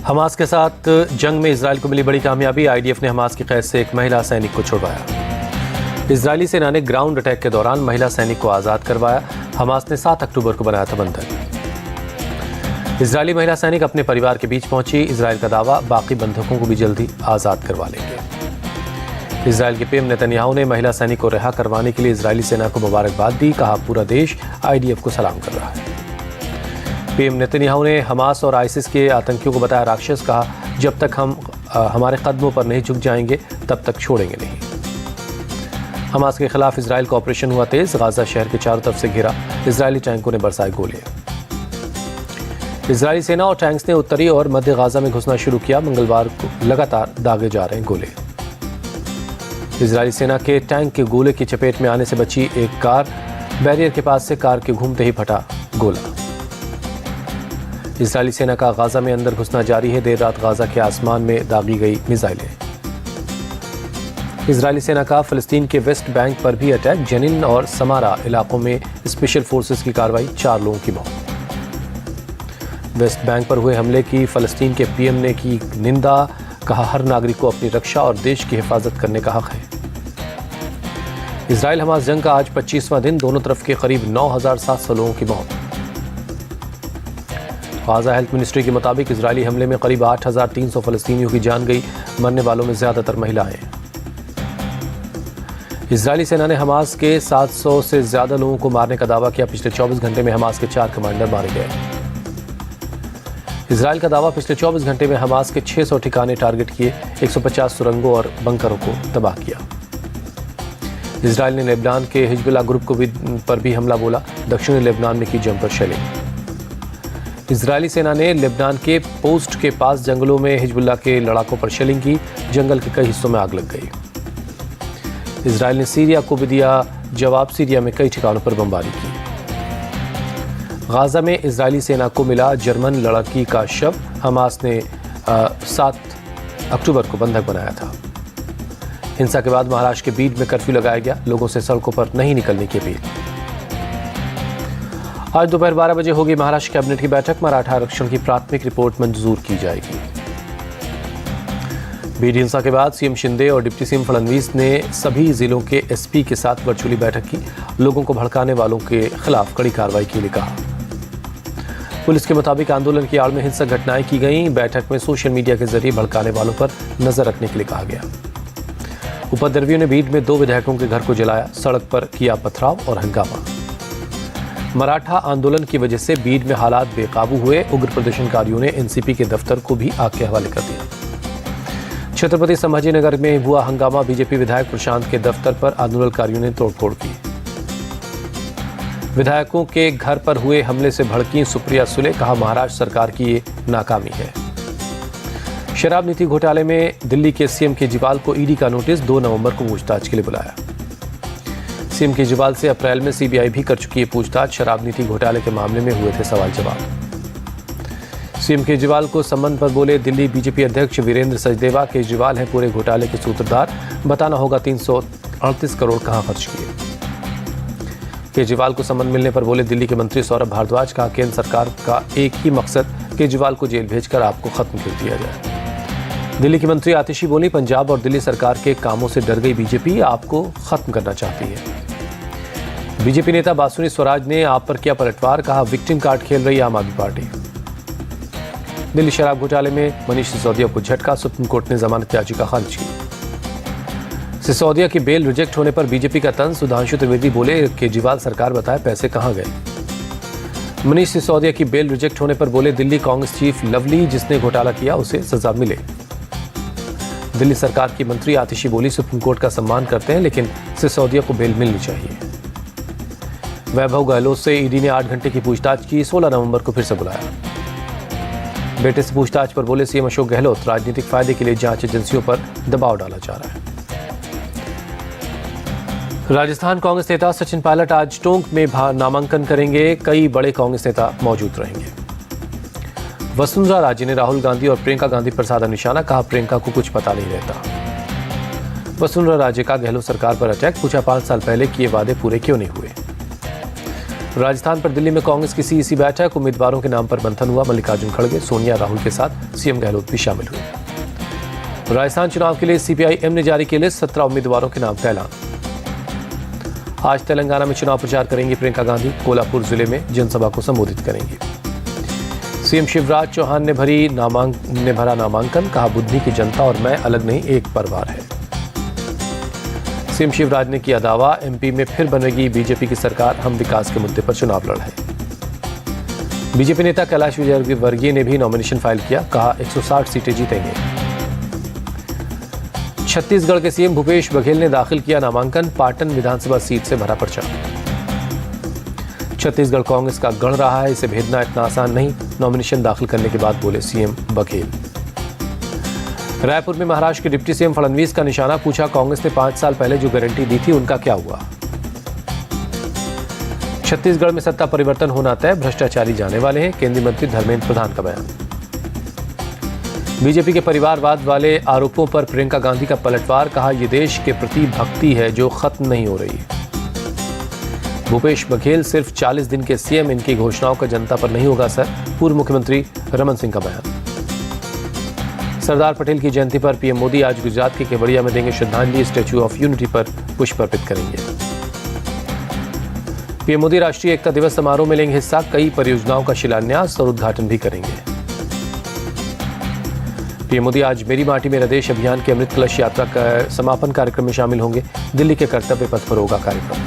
Hamas के साथ जंग में इजराइल को मिली बड़ी कामयाबी। आईडीएफ ने हमास की कैद से एक महिला सैनिक को छुड़वाया। इजरायली सेना ने ग्राउंड अटैक के दौरान महिला सैनिक को आज़ाद करवाया। हमास ने 7 अक्टूबर को बनाया था बंधक। इजरायली महिला सैनिक अपने परिवार के बीच पहुंची। इजराइल का दावा, बाकी बंधकों को भी जल्दी आज़ाद करवा लेंगे। इजराइल के पीएम नेतन्याहू ने महिला सैनिक को रिहा करवाने के लिए इजरायली सेना को मुबारकबाद दी। कहा, पूरा देश आईडीएफ को सलाम कर रहा है। पीएम नेतन्याहू ने हमास और आईसिस के आतंकियों को बताया राक्षस। कहा, जब तक हम हमारे कदमों पर नहीं झुक जाएंगे तब तक छोड़ेंगे नहीं। हमास के खिलाफ इजराइल का ऑपरेशन हुआ तेज। गाजा शहर के चारों तरफ से घिरा। इजरायली टैंकों ने बरसाए गोलियां। इजरायली सेना और टैंक्स ने उत्तरी और मध्य गाजा में घुसना शुरू किया। मंगलवार को लगातार दागे जा रहे गोले। इजरायली सेना के टैंक के गोले की चपेट में आने से बची एक कार। बैरियर के पास से कार के घूमते ही फटा गोला। इजरायली सेना का गाजा में अंदर घुसना जारी है। देर रात गाजा के आसमान में दागी गई मिसाइलें। इजरायली सेना का फिलिस्तीन के वेस्ट बैंक पर भी अटैक। जनिन और समारा इलाकों में स्पेशल फोर्सेस की कार्रवाई, 4 लोगों की मौत। वेस्ट बैंक पर हुए हमले की फिलिस्तीन के पीएम ने की निंदा। कहा, हर नागरिक को अपनी रक्षा और देश की हिफाजत करने का हक है। इजराइल हमास जंग का आज 25वां दिन। दोनों तरफ के करीब 9,700 लोगों की मौत। गाजा हेल्थ मिनिस्ट्री के मुताबिक इजरायली हमले में करीब 8,300 फलस्तीनियों की जान गई। मरने वालों में ज्यादातर महिलाएं। इजरायली सेना ने हमास के 700 से ज्यादा लोगों को मारने का दावा किया। पिछले 24 घंटे में हमास के 4 कमांडर मारे गए। इजराइल का दावा, पिछले 24 घंटे में हमास के 600 ठिकाने टारगेट किए। 150 सुरंगों और बंकरों को तबाह किया। इजराइल ने लेबनान के हिजबुल्लाह ग्रुप पर भी हमला बोला। दक्षिणी लेबनान में की जमकर शेलिंग। इजरायली सेना ने लेबनान के पोस्ट के पास जंगलों में हिजबुल्लाह के लड़ाकों पर शेलिंग की। जंगल के कई हिस्सों में आग लग गई। इजराइल ने सीरिया को भी दिया जवाब। सीरिया में कई ठिकानों पर बमबारी की। गाजा में इजरायली सेना को मिला जर्मन लड़की का शव। हमास ने 7 अक्टूबर को बंधक बनाया था। हिंसा के बाद महाराष्ट्र के बीड में कर्फ्यू लगाया गया। लोगों से सड़कों पर नहीं निकलने की अपील। आज दोपहर 12 बजे होगी महाराष्ट्र कैबिनेट की बैठक। मराठा आरक्षण की प्राथमिक रिपोर्ट मंजूर की जाएगी। बीड हिंसा के बाद सीएम शिंदे और डिप्टी सीएम फडणवीस ने सभी जिलों के एसपी के साथ वर्चुअली बैठक की। लोगों को भड़काने वालों के खिलाफ कड़ी कार्रवाई के लिए कहा। पुलिस के मुताबिक आंदोलन की आड़ में हिंसक घटनाएं की गईं। बैठक में सोशल मीडिया के जरिए भड़काने वालों पर नजर रखने के लिए कहा गया। उपद्रवियों ने बीड में 2 विधायकों के घर को जलाया। सड़क पर किया पथराव और हंगामा। मराठा आंदोलन की वजह से बीड में हालात बेकाबू हुए। उग्र प्रदर्शनकारियों ने एनसीपी के दफ्तर को भी आग के हवाले कर दिया। छत्रपति संभाजी नगर में हुआ हंगामा। बीजेपी विधायक प्रशांत के दफ्तर पर आंदोलनकारियों ने तोड़फोड़ की। विधायकों के घर पर हुए हमले से भड़की सुप्रिया सुले। कहा, महाराष्ट्र सरकार की ये नाकामी है। शराब नीति घोटाले में दिल्ली के सीएम केजरीवाल को ईडी का नोटिस। 2 नवंबर को पूछताछ के लिए बुलाया। सीएम केजरीवाल से अप्रैल में सीबीआई भी कर चुकी है पूछताछ। शराब नीति घोटाले के मामले में हुए थे सवाल जवाब। सीएम केजरीवाल को सम्मन पर बोले दिल्ली बीजेपी अध्यक्ष वीरेंद्र सचदेवा। केजरीवाल हैं पूरे घोटाले के सूत्रधार। बताना होगा 338 करोड़ कहां खर्च किए। केजरीवाल को सम्मन मिलने पर बोले दिल्ली के मंत्री सौरभ भारद्वाज। कहा, केंद्र सरकार का एक ही मकसद, केजरीवाल को जेल भेजकर आपको खत्म कर दिया जाए। दिल्ली की मंत्री आतिशी बोली, पंजाब और दिल्ली सरकार के कामों से डर गई बीजेपी, आपको खत्म करना चाहती है। बीजेपी नेता बासुनी स्वराज ने आप पर किया पलटवार। कहा, विक्टिम कार्ड खेल रही आम आदमी पार्टी। दिल्ली शराब घोटाले में मनीष सिसोदिया को झटका। सुप्रीम कोर्ट ने जमानत याचिका खारिज की। सिसोदिया की बेल रिजेक्ट होने पर बीजेपी का तंज। सुधांशु त्रिवेदी बोले, केजरीवाल सरकार बताए पैसे कहां गए। मनीष सिसोदिया की बेल रिजेक्ट होने पर बोले दिल्ली कांग्रेस चीफ लवली, जिसने घोटाला किया उसे सजा मिले। दिल्ली सरकार की मंत्री आतिशी बोली, सुप्रीम कोर्ट का सम्मान करते हैं लेकिन सिसोदिया को बेल मिलनी चाहिए। वैभव गहलोत से ईडी ने 8 घंटे की पूछताछ की। 16 नवंबर को फिर से बुलाया। बेटे से पूछताछ पर बोले सीएम अशोक गहलोत, राजनीतिक फायदे के लिए जांच एजेंसियों पर दबाव डाला जा रहा है। राजस्थान कांग्रेस नेता सचिन पायलट आज टोंक में नामांकन करेंगे। कई बड़े कांग्रेस नेता मौजूद रहेंगे। वसुंधरा राजे ने राहुल गांधी और प्रियंका गांधी पर साधा निशाना। कहा, प्रियंका को कुछ पता नहीं रहता। वसुंधरा राजे का गहलोत सरकार पर अटैक। पूछा, 5 साल पहले किए वादे पूरे क्यों नहीं हुए। राजस्थान पर दिल्ली में कांग्रेस की सीईसी बैठक, उम्मीदवारों के नाम पर मंथन हुआ। मल्लिकार्जुन खड़गे, सोनिया, राहुल के साथ सीएम गहलोत भी शामिल हुए। राजस्थान चुनाव के लिए सीपीआई-एम ने जारी किए लिस्ट, 17 उम्मीदवारों के नाम का ऐलान। आज तेलंगाना में चुनाव प्रचार करेंगी प्रियंका गांधी, कोल्हापुर जिले में जनसभा को संबोधित करेंगी। सीएम शिवराज चौहान ने भरा नामांकन, कहा बुद्धि की जनता और मैं अलग नहीं, एक परिवार है। सीएम शिवराज ने किया दावा, एमपी में फिर बनेगी बीजेपी की सरकार, हम विकास के मुद्दे पर चुनाव लड़ रहे हैं। बीजेपी नेता कैलाश विजयवर्गीय ने भी नॉमिनेशन फाइल किया, कहा 160 सीटें जीतेंगे। छत्तीसगढ़ के सीएम भूपेश बघेल ने दाखिल किया नामांकन, पाटन विधानसभा सीट से भरा पर्चा। छत्तीसगढ़ कांग्रेस का गढ़ रहा है, इसे भेदना इतना आसान नहीं, नॉमिनेशन दाखिल करने के बाद बोले सीएम बघेल। रायपुर में महाराष्ट्र के डिप्टी सीएम फडणवीस का निशाना, पूछा कांग्रेस ने 5 साल पहले जो गारंटी दी थी उनका क्या हुआ। छत्तीसगढ़ में सत्ता परिवर्तन होना तय, भ्रष्टाचारी जाने वाले हैं, केंद्रीय मंत्री धर्मेंद्र प्रधान का बयान। बीजेपी के परिवारवाद वाले आरोपों पर प्रियंका गांधी का पलटवार, कहा यह देश के प्रति भक्ति है जो खत्म नहीं हो रही। भूपेश बघेल सिर्फ 40 दिन के सीएम, इनकी घोषणाओं का जनता पर नहीं होगा असर, पूर्व मुख्यमंत्री रमन सिंह का बयान। सरदार पटेल की जयंती पर पीएम मोदी आज गुजरात के केवड़िया में देंगे श्रद्धांजलि, स्टैच्यू ऑफ यूनिटी पर पुष्प अर्पित करेंगे। पीएम मोदी राष्ट्रीय एकता दिवस समारोह में लेंगे हिस्सा, कई परियोजनाओं का शिलान्यास और उद्घाटन भी करेंगे। पीएम मोदी आज मेरी माटी मेरा देश अभियान के अमृत कलश यात्रा का समापन कार्यक्रम में शामिल होंगे, दिल्ली के कर्तव्य पथ पर होगा कार्यक्रम।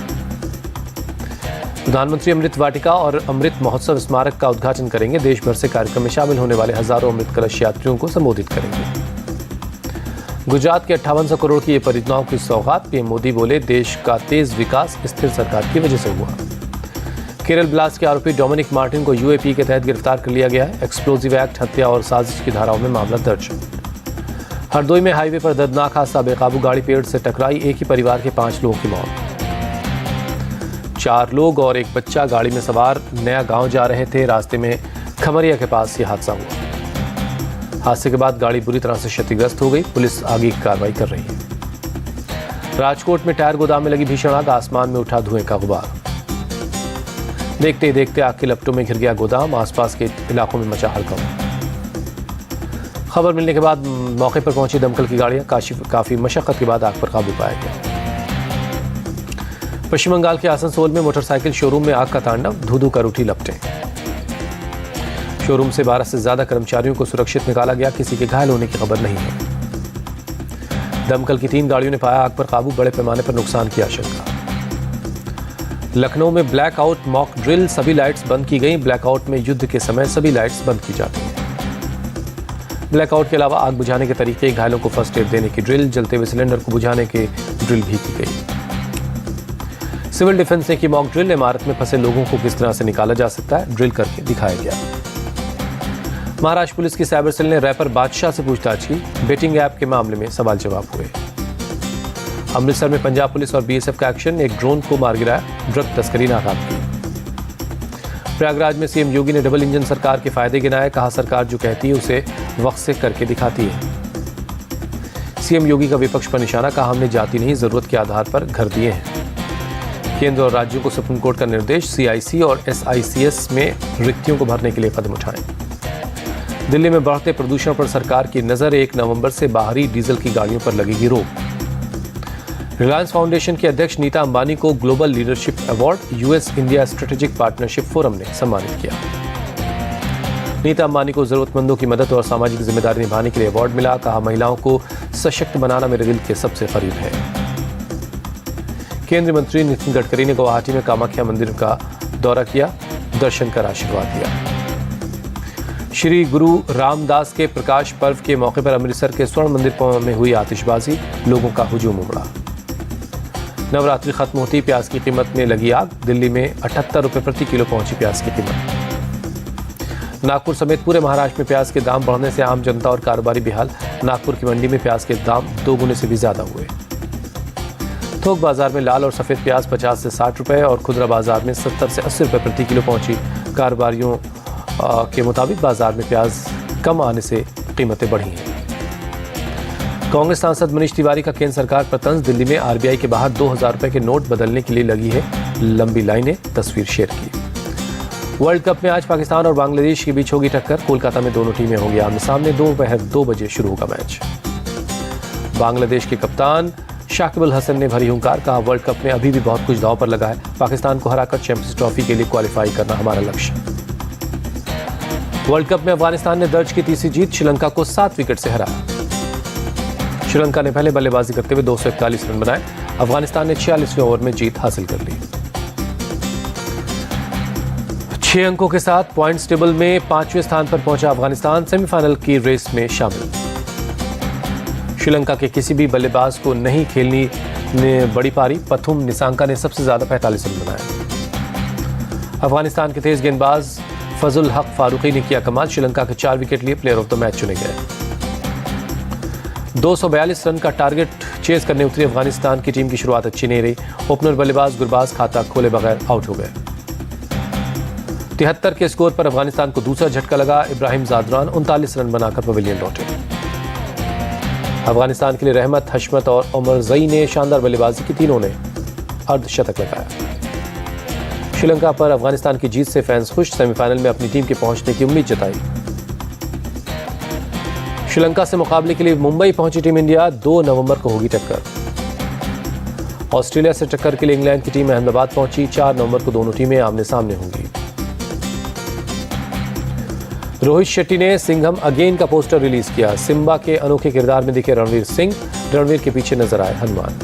प्रधानमंत्री अमृत वाटिका और अमृत महोत्सव स्मारक का उद्घाटन करेंगे, देश भर से कार्यक्रम में शामिल होने वाले हजारों अमृत कलश यात्रियों को संबोधित करेंगे। गुजरात के 5800 करोड़ की ये परियोजनाओं की सौगात, पीएम मोदी बोले देश का तेज विकास स्थिर सरकार की वजह से हुआ। केरल ब्लास्ट के आरोपी डोमिनिक मार्टिन को यूएपी के तहत गिरफ्तार कर लिया गया है, एक्सप्लोजिव एक्ट, हत्या और साजिश की धाराओं में मामला दर्ज। हरदोई में हाईवे पर दर्दनाक हादसा, बेकाबू गाड़ी पेड़ से टकराई, एक ही परिवार के 5 लोगों की मौत। 4 लोग और एक बच्चा गाड़ी में सवार नया गांव जा रहे थे, रास्ते में खमरिया के पास यह हादसा हुआ। हादसे के बाद गाड़ी बुरी तरह से क्षतिग्रस्त हो गई, पुलिस आगे की कार्रवाई कर रही है। राजकोट में टायर गोदाम में लगी भीषण आग, आसमान में उठा धुएं का गुबार। देखते ही देखते आग के लपटों में घिर गया गोदाम, आसपास के इलाकों में मचा हड़कंप। खबर मिलने के बाद मौके पर पहुंची दमकल की गाड़ियां, काफी मशक्कत के बाद आग पर काबू पाया गया। पश्चिम बंगाल के आसनसोल में मोटरसाइकिल शोरूम में आग का तांडव, धू-धू कर उठी लपटें। शोरूम से 12 से ज्यादा कर्मचारियों को सुरक्षित निकाला गया, किसी के घायल होने की खबर नहीं है। दमकल की 3 गाड़ियों ने पाया आग पर काबू, बड़े पैमाने पर नुकसान की आशंका। लखनऊ में ब्लैकआउट मॉक ड्रिल, सभी लाइट्स बंद की गई। ब्लैकआउट में युद्ध के समय सभी लाइट्स बंद की जाती हैं। ब्लैकआउट के अलावा आग बुझाने के तरीके, घायलों को फर्स्ट एड देने की ड्रिल, जलते हुए सिलेंडर को बुझाने की ड्रिल भी की गई। सिविल डिफेंस ने की मॉक ड्रिल, इमारत में फंसे लोगों को किस तरह से निकाला जा सकता है, ड्रिल करके दिखाया गया। महाराष्ट्र पुलिस की साइबर सेल ने रैपर बादशाह से पूछताछ की, बेटिंग ऐप के मामले में सवाल जवाब हुए। अमृतसर में पंजाब पुलिस और बीएसएफ का एक्शन, एक ड्रोन को मार गिराया, ड्रग तस्करी नाकाम की। प्रयागराज में सीएम योगी ने डबल इंजन सरकार के फायदे गिनाए, कहा सरकार जो कहती है उसे वक्त से करके दिखाती है। सीएम योगी का विपक्ष पर निशाना, कहा हमने जाति नहीं जरूरत के आधार पर घर दिए हैं। केंद्र और राज्यों को सुप्रीम कोर्ट का निर्देश, सीआईसी और एसआईसीएस में रिक्तियों को भरने के लिए कदम उठाएं। दिल्ली में बढ़ते प्रदूषण पर सरकार की नजर, 1 नवंबर से बाहरी डीजल की गाड़ियों पर लगेगी रोक। रिलायंस फाउंडेशन की अध्यक्ष नीता अंबानी को global leadership award US India strategic partnership forum ने सम्मानित किया। नीता अंबानी को जरूरतमंदों की मदद और सामाजिक जिम्मेदारी निभाने के लिए अवार्ड मिला, कहा महिलाओं को सशक्त बनाना मेरे दिल के सबसे करीब है। केंद्रीय मंत्री नितिन गडकरी ने गुवाहाटी में कामाख्या मंदिर का दौरा किया, दर्शन कर आशीर्वाद दिया। श्री गुरु रामदास के प्रकाश पर्व के मौके पर अमृतसर के स्वर्ण मंदिर में हुई आतिशबाजी, लोगों का हुजूम उमड़ा। नवरात्रि खत्म होती प्याज की कीमत में लगी आग, दिल्ली में 78 रुपए प्रति किलो पहुंची प्याज की कीमत। नागपुर समेत पूरे महाराष्ट्र में प्याज के दाम बढ़ने से आम जनता और कारोबारी बेहाल, नागपुर की मंडी में प्याज के दाम 2 गुने से भी ज्यादा हुए। थोक बाजार में लाल और सफेद प्याज 50 से 60 रुपए और खुदरा बाजार में 70 से 80 रुपए प्रति किलो पहुंची। कारोबारियों के मुताबिक बाजार में प्याज कम आने से कीमतें बढ़ी हैं। कांग्रेस सांसद मनीष तिवारी का केंद्र सरकार पर तंज, दिल्ली में आरबीआई के बाहर 2000 रुपए के नोट बदलने के लिए लगी है लंबी लाइनें, तस्वीर शेयर की। वर्ल्ड कप में आज पाकिस्तान और बांग्लादेश के बीच होगी टक्कर। कोलकाता में दोनों टीमें होंगी आमने सामने। दोपहर 2 बजे शुरू होगा मैच। बांग्लादेश के कप्तान शाकिब अल हसन ने भरी हुंकार, कहा वर्ल्ड कप में अभी भी बहुत कुछ दांव पर लगा है। पाकिस्तान को हराकर चैंपियंस ट्रॉफी के लिए क्वालिफाई करना हमारा लक्ष्य। वर्ल्ड कप में अफगानिस्तान ने दर्ज की तीसरी जीत, श्रीलंका को 7 विकेट से हराया। श्रीलंका ने पहले बल्लेबाजी करते हुए 241 रन बनाए। अफगानिस्तान ने 46वें ओवर में जीत हासिल कर ली। 6 अंकों के साथ पॉइंट्स टेबल में 5वें स्थान पर पहुंचा अफगानिस्तान, सेमीफाइनल की रेस में शामिल। श्रीलंका के किसी भी बल्लेबाज को नहीं खेलनी ने बड़ी पारी। पथुम निसांका ने सबसे ज्यादा 45 रन बनाए। अफगानिस्तान के तेज गेंदबाज फजल हक फारूकी ने किया कमाल। श्रीलंका के 4 विकेट लिए प्लेयर ऑफ द मैच चुने गए। 242 रन का टारगेट चेस करने उतरी अफगानिस्तान की टीम की शुरुआत अच्छी नहीं रही। ओपनर बल्लेबाज गुरबाज खाता खोले बगैर आउट हो गए। 73 के स्कोर पर अफगानिस्तान को दूसरा झटका लगा। इब्राहिम जादरान 39 रन बनाकर पवेलियन लौटे। अफगानिस्तान के लिए रहमत, हशमत और उमर जई ने शानदार बल्लेबाजी की। तीनों ने अर्धशतक लगाया। श्रीलंका पर अफगानिस्तान की जीत से फैंस खुश। सेमीफाइनल में अपनी टीम के पहुंचने की उम्मीद जताई। श्रीलंका से मुकाबले के लिए मुंबई पहुंची टीम इंडिया। 2 नवंबर को होगी टक्कर। ऑस्ट्रेलिया से टक्कर के लिए इंग्लैंड की टीम अहमदाबाद पहुंची। 4 नवंबर को दोनों टीमें आमने सामने होंगी। रोहित शेट्टी ने सिंघम अगेन का पोस्टर रिलीज किया। सिम्बा के अनोखे किरदार में दिखे रणवीर सिंह। रणवीर के पीछे नजर आए हनुमान।